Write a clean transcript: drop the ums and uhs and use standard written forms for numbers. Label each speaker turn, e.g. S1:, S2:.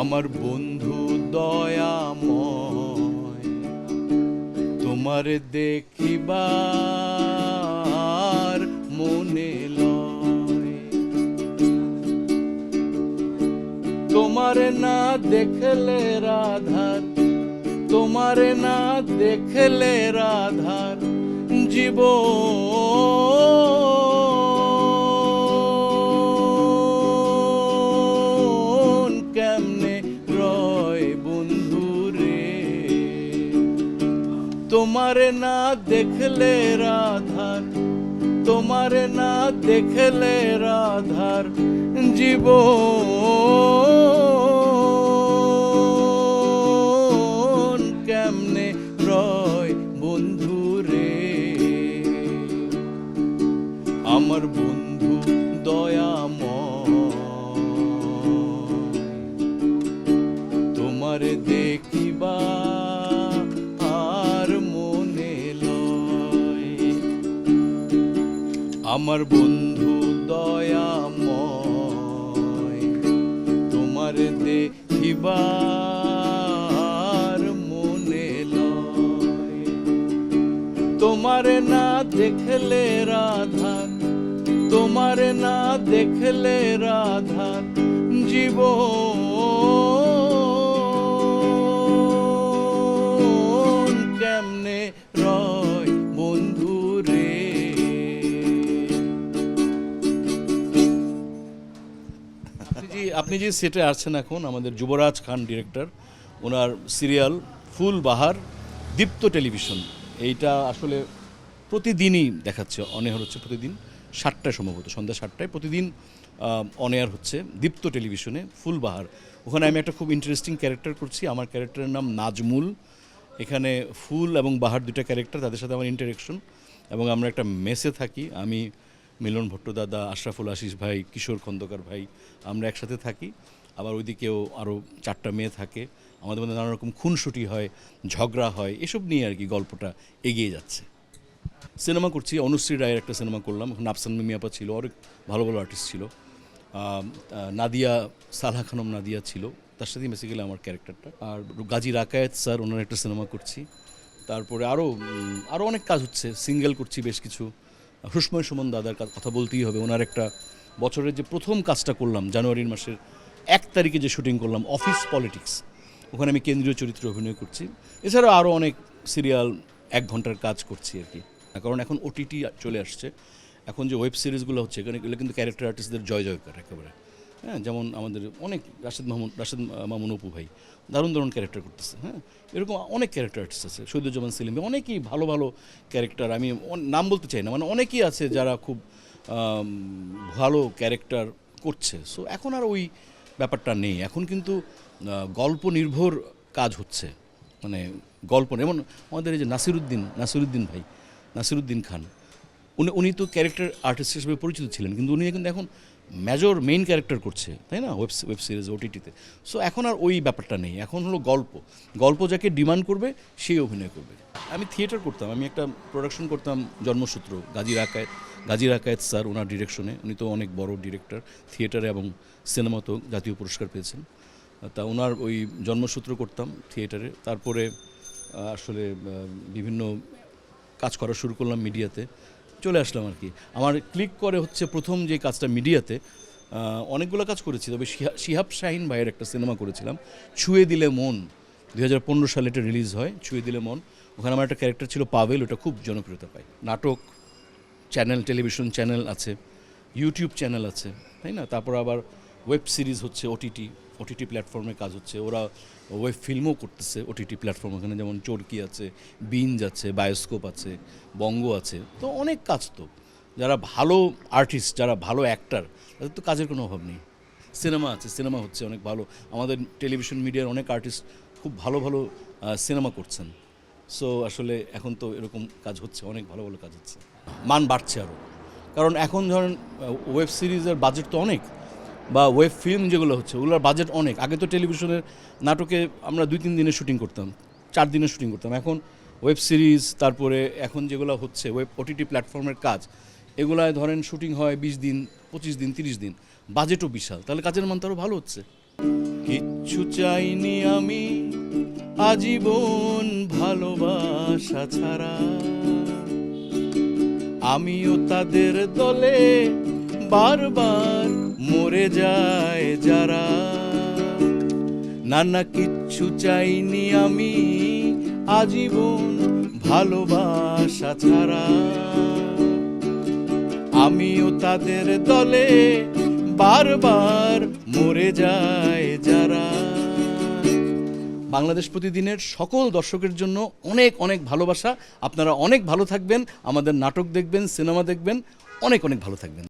S1: আমার বন্ধু দয়াময়, তোমার দেখিবার মনে লয়। তোমার না দেখলে রাধার, তোমার না দেখলে রাধার জীবন কেমনে রয় বন্ধু রে। তোমার না দেখলে রাধার, তোমার না দেখলে রাধার জীবন কেমনে রয় বন্ধু রে। আমার বন্ধু দয়াময়, তোমার দেখিবা আর মনে লয়। আমার বন্ধু দয়াময়, তোমার দেখিবার মনে লয়। তোমার না দেখলে রাধার, তোমার না দেখলে রাধার জীবন কেমনে রয় বন্ধু রে। আপনি যে সেটে আসছেন এখন, আমাদের যুবরাজ খান ডিরেক্টর, ওনার সিরিয়াল ফুল বাহার দীপ্ত টেলিভিশন, এইটা আসলে প্রতিদিনই দেখাচ্ছে, অনেয়ার হচ্ছে প্রতিদিন 7টায়, সম্ভবত সন্ধ্যা 7টায় প্রতিদিন অনেয়ার হচ্ছে দীপ্ত টেলিভিশনে ফুল বাহার। ওখানে আমি একটা খুব ইন্টারেস্টিং ক্যারেক্টার করছি, আমার ক্যারেক্টারের নাম নাজমুল। এখানে ফুল এবং বাহার দুইটা ক্যারেক্টার, তাদের সাথে আমার ইন্টারেকশন, এবং আমরা একটা মেসে থাকি। আমি, মিলন ভট্ট দাদা, আশরাফুল আশিস ভাই, কিশোর খন্দকার ভাই, আমরা একসাথে থাকি। আবার ওইদিকেও আরও 4টা মেয়ে থাকে, আমাদের মধ্যে নানা রকম খুনসুটি হয়, ঝগড়া হয়, এসব নিয়ে আর কি গল্পটা এগিয়ে যাচ্ছে। সিনেমা করছি, অনুশ্রী রায়ের একটা সিনেমা করলাম, এখন আফসান মিমিয়াপা ছিল, অনেক ভালো ভালো আর্টিস্ট ছিল, নাদিয়া, সালহা খানম নাদিয়া ছিল, তার সাথেই বেসিক্যালি আমার ক্যারেক্টারটা। আর গাজী রাকায়েত স্যার, ওনার একটা সিনেমা করছি। তারপরে আরও অনেক কাজ হচ্ছে, সিঙ্গেল করছি বেশ কিছু। হুসময় সুমন দাদার কথা বলতেই হবে, ওনার একটা বছরের যে প্রথম কাজটা করলাম জানুয়ারির মাসের 1 তারিখে যে শুটিং করলাম, অফিস পলিটিক্স, ওখানে আমি কেন্দ্রীয় চরিত্রে অভিনয় করছি। এছাড়াও আরও অনেক সিরিয়াল 1 ঘন্টার কাজ করছি আর কি। কারণ এখন ওটিটি চলে আসছে, এখন যে ওয়েব সিরিজগুলো হচ্ছে এখানে এগুলো কিন্তু ক্যারেক্টার আর্টিস্টদের জয় জয়কার একেবারে। হ্যাঁ, যেমন আমাদের অনেক রাশেদ মামুন অপু ভাই দারুণ দারুণ ক্যারেক্টার করতেছে। হ্যাঁ, এরকম অনেক ক্যারেক্টার আর্টিস্ট আছে, শহীদুজ্জামান সেলিম, অনেকেই ভালো ভালো ক্যারেক্টার, আমি নাম বলতে চাই না, মানে অনেকেই আছে যারা খুব ভালো ক্যারেক্টার করছে। সো এখন আর ওই ব্যাপারটা নেই, এখন কিন্তু গল্প নির্ভর কাজ হচ্ছে, মানে গল্প, যেমন আমাদের এই যে নাসিরুদ্দিন ভাই, নাসিরুদ্দিন খান, উনি তো ক্যারেক্টার আর্টিস্ট হিসেবে পরিচিত ছিলেন, কিন্তু উনি কিন্তু এখন মেইন ক্যারেক্টার করছে, তাই না, ওয়েব সিরিজ ওটিটিতে। সো এখন আর ওই ব্যাপারটা নেই, এখন হলো গল্প যাকে ডিমান্ড করবে সেই অভিনয় করবে। আমি থিয়েটার করতাম, আমি একটা প্রোডাকশন করতাম জন্মসূত্র, গাজী রাকায়েত স্যার, ওনার ডিরেকশনে, উনি তো অনেক বড় ডিরেক্টর, থিয়েটারে এবং সিনেমাতেও জাতীয় পুরস্কার পেয়েছেন। তা ওনার ওই জন্মসূত্র করতাম থিয়েটারে। তারপরে আসলে বিভিন্ন কাজ করা শুরু করলাম, মিডিয়াতে চলে আসলাম আর কি। আমার ক্লিক করে হচ্ছে প্রথম যে কাজটা মিডিয়াতে, অনেকগুলো কাজ করেছি, তবে শিহাব শাহিন ভাইয়ের একটা সিনেমা করেছিলাম, ছুঁয়ে দিলে মন, 2015 সালে এটা রিলিজ হয়, ছুঁয়ে দিলে মন। ওখানে আমার একটা ক্যারেক্টার ছিল পাভেল, ওটা খুব জনপ্রিয়তা পায়। নাটক চ্যানেল, টেলিভিশন চ্যানেল আছে, ইউটিউব চ্যানেল আছে, তাই না। তারপর আবার ওয়েব সিরিজ হচ্ছে, ওটিটি প্ল্যাটফর্মে কাজ হচ্ছে, ওরা ওয়েব ফিল্মও করতেছে ওটিটি প্ল্যাটফর্ম, ওখানে যেমন চরকি আছে, বিঞ্জ আছে, বায়োস্কোপ আছে, বঙ্গ আছে, তো অনেক কাজ। তো যারা ভালো আর্টিস্ট, যারা ভালো অ্যাক্টার, তাদের তো কাজের কোনো অভাব নেই। সিনেমা আছে, সিনেমা হচ্ছে অনেক ভালো, আমাদের টেলিভিশন মিডিয়ার অনেক আর্টিস্ট খুব ভালো ভালো সিনেমা করছেন। সো আসলে এখন তো এরকম কাজ হচ্ছে, অনেক ভালো ভালো কাজ হচ্ছে, মান বাড়ছে আরও। কারণ এখন ধরেন ওয়েব সিরিজের বাজেট তো অনেক, বা ওয়েব ফিল্ম যেগুলো হচ্ছে ওগুলোর বাজেট অনেক। আগে তো টেলিভিশনের নাটকে আমরা 2-3 দিনের শুটিং করতাম, 4 দিনের শুটিং করতাম। এখন ওয়েব সিরিজ, তারপরে এখন যেগুলো হচ্ছে ওয়েব ওটিটি প্ল্যাটফর্মের কাজ, এগুলায় ধরেন শুটিং হয় 20 দিন, 25 দিন, 30 দিন, বাজেটও বিশাল, তাহলে কাজের মান তো আরও ভালো হচ্ছে। কিচ্ছু চাইনি আমি আজীবন ভালোবাসা ছাড়া, আমিও তাদের দলে বারবার মরে যায় যারা। না না কিচ্ছু চাইনি আমি আজীবন ভালোবাসা ছাড়া, আমিও তাদের দলে বারবার মরে যায় যারা। বাংলাদেশ প্রতিদিনের সকল দর্শকের জন্য অনেক অনেক ভালোবাসা। আপনারা অনেক ভালো থাকবেন, আমাদের নাটক দেখবেন, সিনেমা দেখবেন, অনেক অনেক ভালো থাকবেন।